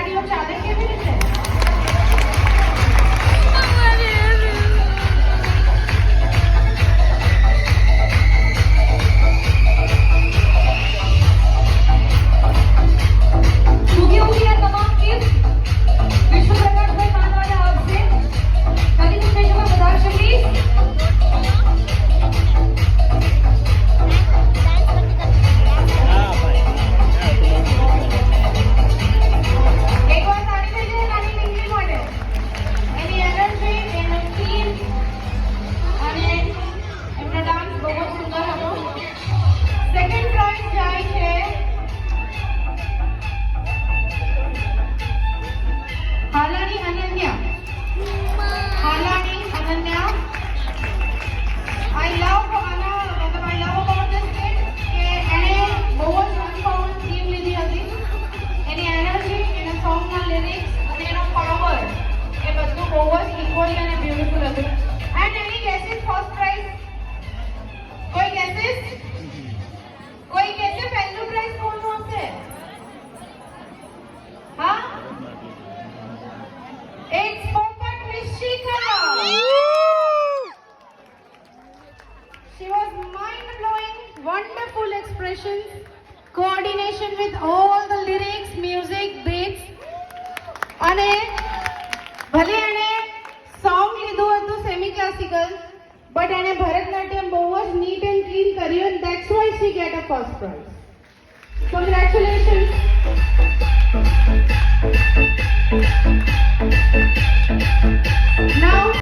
તૈયારીઓ ચાલે કેવી રીતે? Wonderful expressions, coordination with all the lyrics, music, beats. અને ભલે એણે સોંગ લીધું હતું સેમી ક્લાસિકલ, બટ એણે ભરતનાટ્યમ બહુ જ નીટ એન્ડ ક્લીન કર્યું, and that's why she get a first prize. Congratulations.